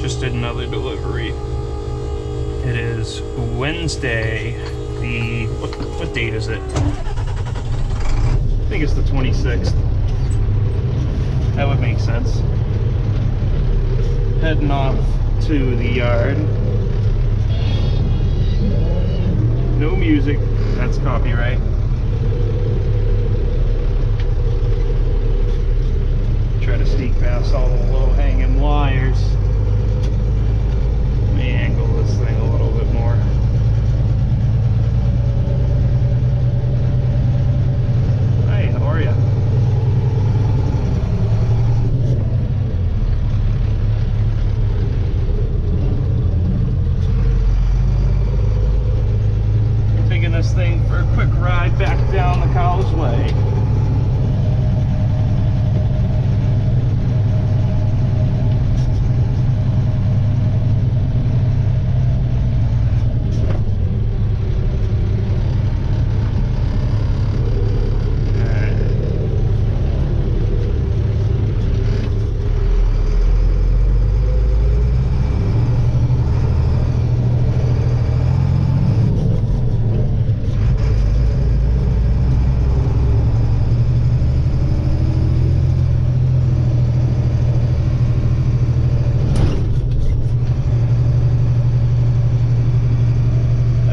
Just did another delivery. It is Wednesday, the, what date is it? I think it's the 26th. That would make sense. Heading off to the yard. No music, that's copyright. Try to sneak past all the low-hanging wires. Let me angle this thing a little bit more. Hi, how are you? Taking this thing for a quick ride back down the causeway.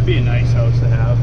Be a nice house to have.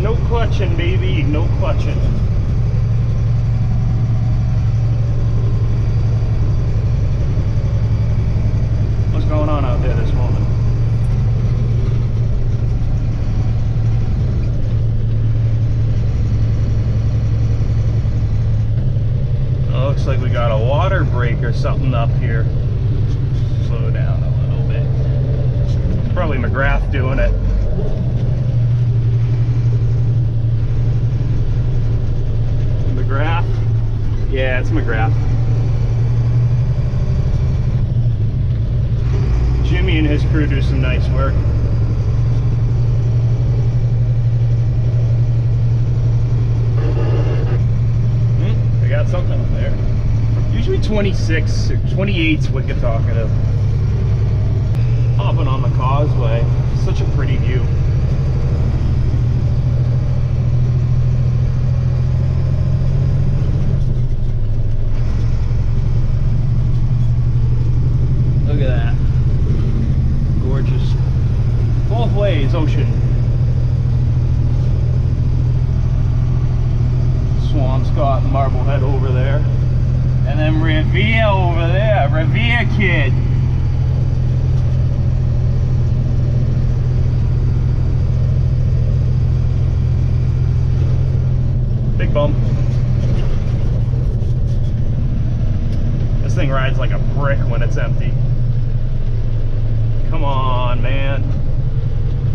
No clutching, baby, no clutching. What's going on out there this moment? Oh, looks like we got a water break or something up here. Slow down a little bit. It's probably McGrath doing it. McGrath? Yeah, it's McGrath. Jimmy and his crew do some nice work. They got something up there. Usually 26 or 28's wicked talkative. Hopping on the causeway. Such a pretty view. Look at that. Gorgeous. Both ways, ocean. Swampscott and Marblehead over there. And then Revere over there. Revere kid. Big bump. This thing rides like a brick when it's empty. Come on, man.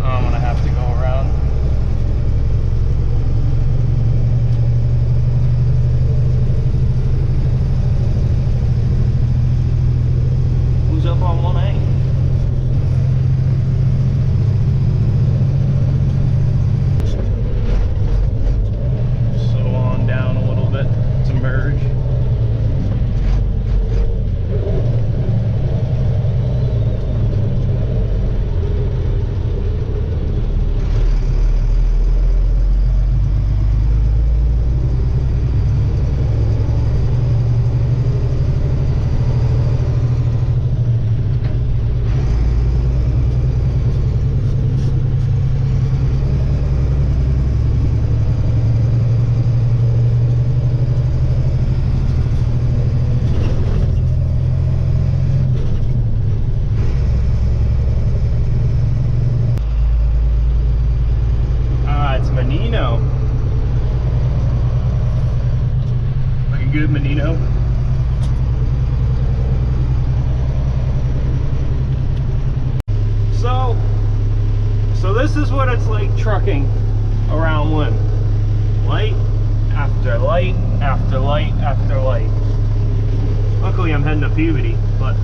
Oh, I'm gonna have to go around. Who's up on 1A? Slow on down a little bit to merge. So this is what it's like trucking around Lynn. Light after light after light after light. Luckily I'm heading to puberty, but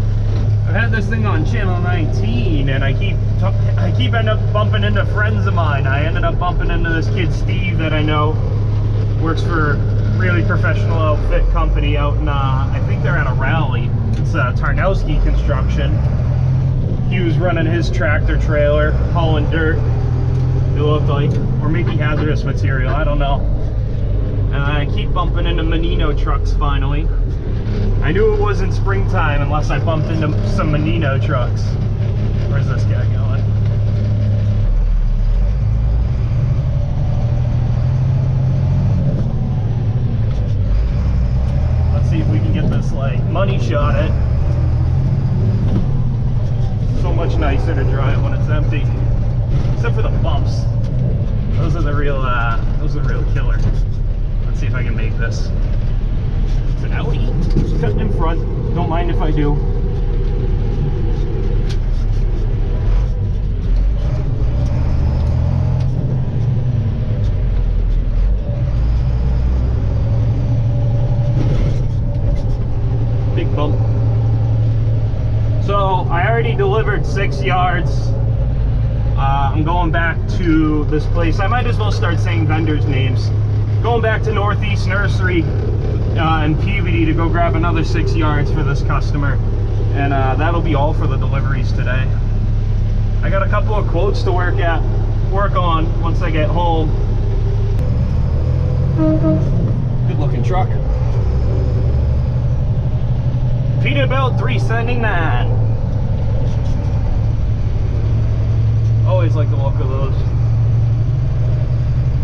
I've had this thing on channel 19 and I keep end up bumping into friends of mine. I ended up bumping into this kid Steve that I know works for a really professional outfit company out in I think they're at a rally. It's Tarnowski Construction. He was running his tractor trailer, hauling dirt, it looked like, or maybe hazardous material, I don't know. And I keep bumping into Menino trucks finally. I knew it wasn't springtime unless I bumped into some Menino trucks. Where's this guy going? Let's see if we can get this like money shot at. So much nicer to drive when it's empty, except for the bumps. Those are the real killer. Let's see if I can make this. It's an Audi. Just cutting in front. Don't mind if I do. Big bump. So I already delivered 6 yards. I'm going back to this place. I might as well start saying vendors' names. Going back to Northeast Nursery in Peabody to go grab another 6 yards for this customer. And that'll be all for the deliveries today. I got a couple of quotes to work on once I get home. Good looking truck. Peterbilt 379. Always like the look of those.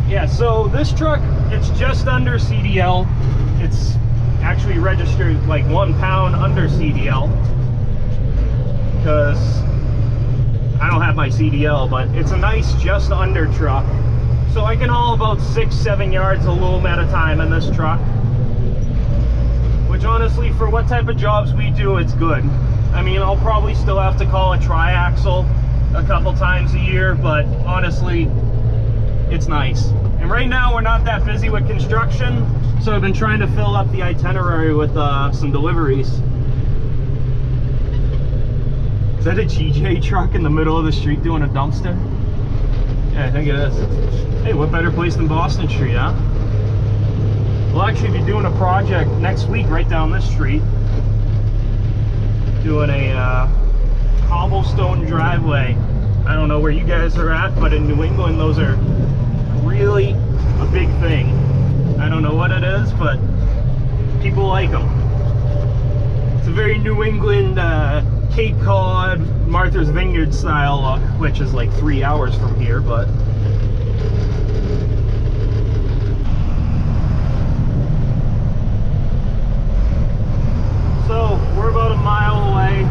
Yeah, so this truck, it's just under CDL. It's actually registered like 1 pound under CDL because I don't have my CDL, but it's a nice just under truck. So I can haul about 6-7 yards of loom at a time in this truck, which honestly, for what type of jobs we do, it's good. I mean, I'll probably still have to call a triaxle a couple times a year, but honestly, it's nice. And right now we're not that busy with construction, so I've been trying to fill up the itinerary with some deliveries. Is that a GJ truck in the middle of the street doing a dumpster? Yeah, I think it is. Hey, what better place than Boston Street, huh? We'll actually be doing a project next week right down this street. Doing a cobblestone driveway. I don't know where you guys are at, but in New England those are really a big thing. I don't know what it is, but people like them. It's a very New England Cape Cod, Martha's Vineyard style look, which is like 3 hours from here, but so we're about a mile away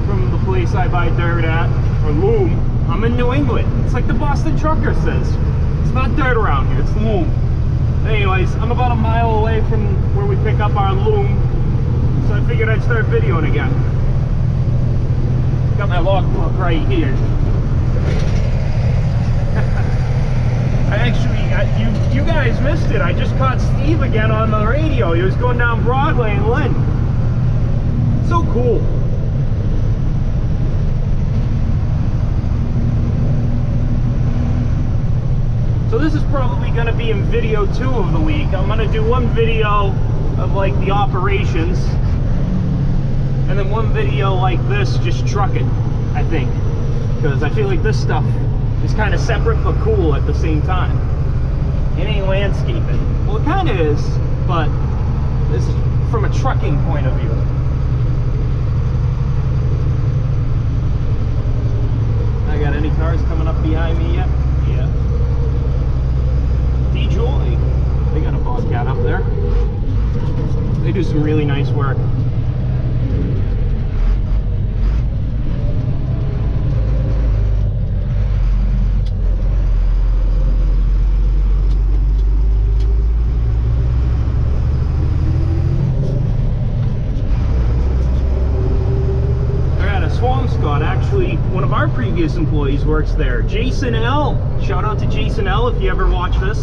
from the place I buy dirt at, or loom. I'm in New England. It's like the Boston trucker says. It's not dirt around here, it's loom. Anyways, I'm about a mile away from where we pick up our loom, so I figured I'd start videoing again. Got my logbook right here. You guys missed it. I just caught Steve again on the radio. He was going down Broadway in Lynn. So cool. So this is probably going to be in video 2 of the week. I'm going to do one video of like the operations, and then one video like this, just trucking, I think. Because I feel like this stuff is kind of separate but cool at the same time. It ain't landscaping. Well, it kind of is, but this is from a trucking point of view. I got any cars coming up behind me yet? Yeah. D-Joy. They got a Bobcat up there. They do some really nice work. One of our previous previous employees works there. Jason L. Shout out to Jason L. if you ever watch this.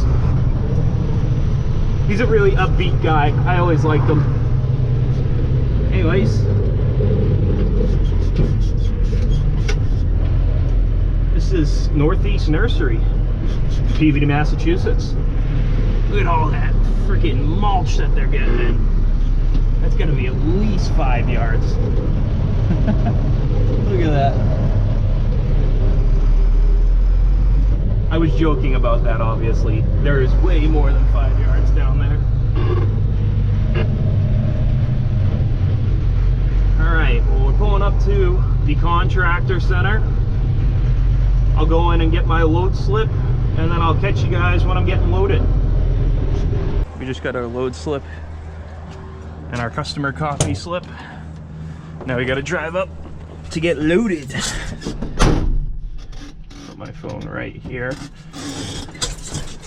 He's a really upbeat guy. I always liked him. Anyways, this is Northeast Nursery, Peabody, Massachusetts. Look at all that freaking mulch that they're getting in. That's gonna be at least 5 yards. Look at that. I was joking about that, obviously. There is way more than 5 yards down there. Alright, well, we're pulling up to the contractor center. I'll go in and get my load slip, and then I'll catch you guys when I'm getting loaded. We just got our load slip and our customer copy slip. Now we gotta drive up to get loaded. Put my phone right here.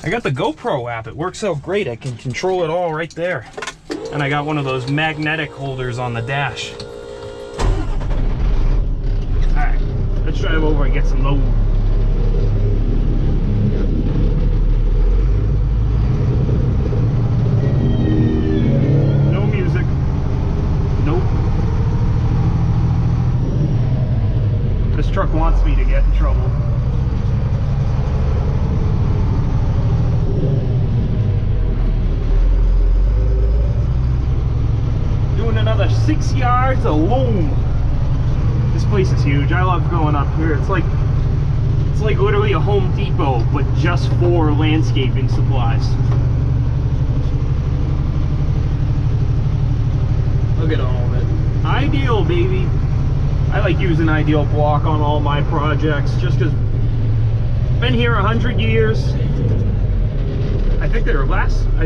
I got the GoPro app. It works out great. I can control it all right there. And I got one of those magnetic holders on the dash. Alright, let's drive over and get some load. No music. Nope. This truck wants me to get in trouble. Doing another 6 yards of loam. This place is huge. I love going up here. It's like literally a Home Depot, but just for landscaping supplies. Look at all of it. Ideal, baby. I like using Ideal block on all my projects just because I've been here 100 years. I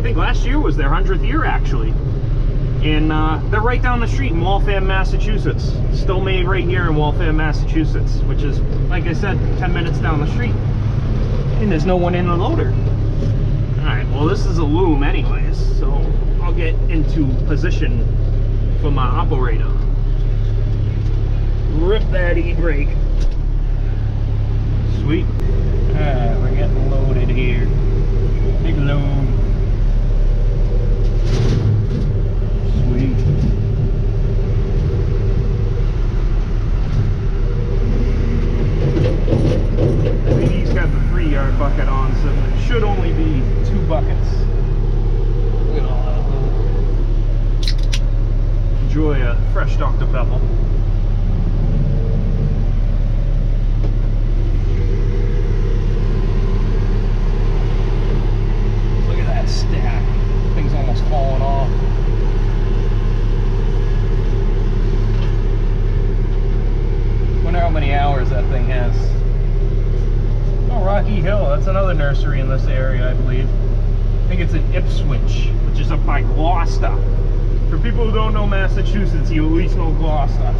think last year was their 100th year actually. And they're right down the street in Waltham, Massachusetts. Still made right here in Waltham, Massachusetts, which is, like I said, 10 minutes down the street. And there's no one in the loader. Alright, well this is a loom anyways, so I'll get into position for my operator. Rip that e-brake. Sweet. Alright, we're getting loaded here. Big load. Sweet. I think he's got the 3-yard bucket on, so it should only be 2 buckets. Look at all that load. Enjoy a fresh Dr. Pepper. Stack. Thing's almost falling off. Wonder how many hours that thing has. Oh, Rocky Hill. That's another nursery in this area, I believe. I think it's in Ipswich, which is up by Gloucester. For people who don't know Massachusetts, you at least know Gloucester.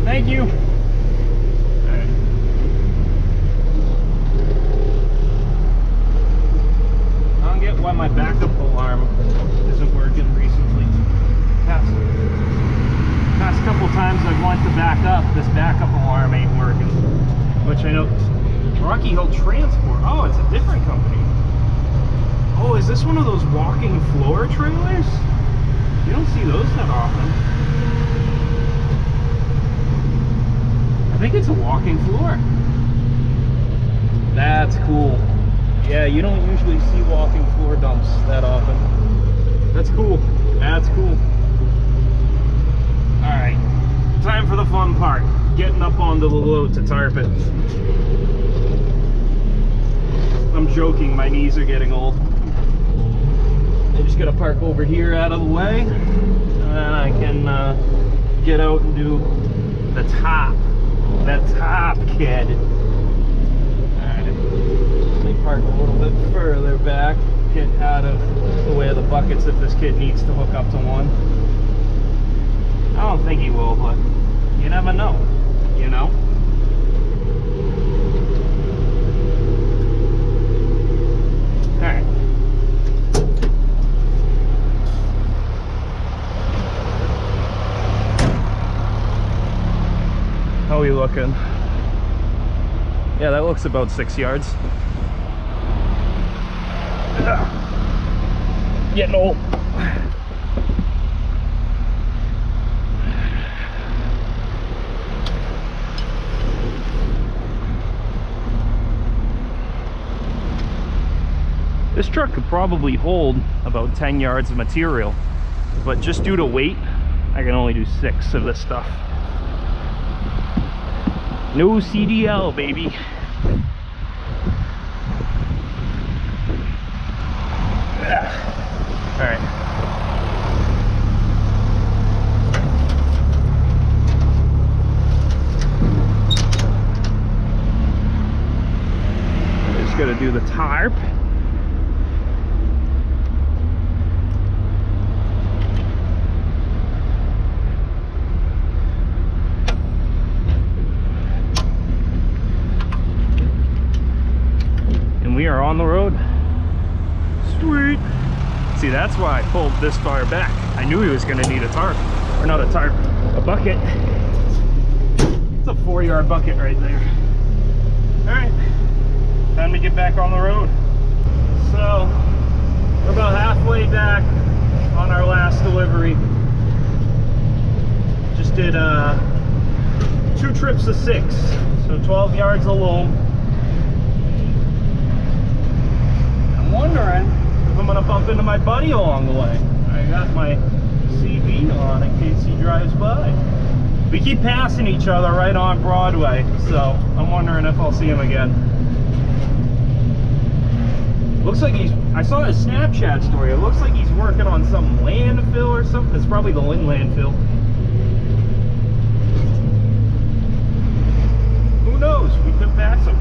Thank you. Alright. I don't get why my backup alarm isn't working recently. Past couple times I've wanted to back up, this backup alarm ain't working. Which I know, Rocky Hill Transport. Oh, it's a different company. Oh, is this one of those walking floor trailers? You don't see those that often. I think it's a walking floor. That's cool. Yeah, you don't usually see walking floor dumps that often. That's cool. That's cool. Alright, time for the fun part. Getting up onto the load to tarp it. I'm joking, my knees are getting old. I just gotta park over here out of the way. And then I can get out and do the top. That top, kid. Alright, let me park a little bit further back, get out of the way of the buckets if this kid needs to hook up to one. I don't think he will, but You never know, you know? Alright. How are we looking? Yeah, that looks about 6 yards. Getting old. This truck could probably hold about 10 yards of material, but just due to weight, I can only do 6 of this stuff. No CDL, baby. All right. Just gotta do the tarp. And we are on the road. Sweet. See, that's why I pulled this far back. I knew he was gonna need a tarp. Or not a tarp, a bucket. It's a 4-yard bucket right there. All right, time to get back on the road. So, we're about halfway back on our last delivery. Just did 2 trips of 6, so 12 yards of loam. I'm wondering if I'm gonna bump into my buddy along the way. I got my CB on in case he drives by. We keep passing each other right on Broadway, so I'm wondering if I'll see him again. Looks like I saw his Snapchat story. It looks like he's working on some landfill or something. It's probably the Lynn landfill. Who knows? We could pass him.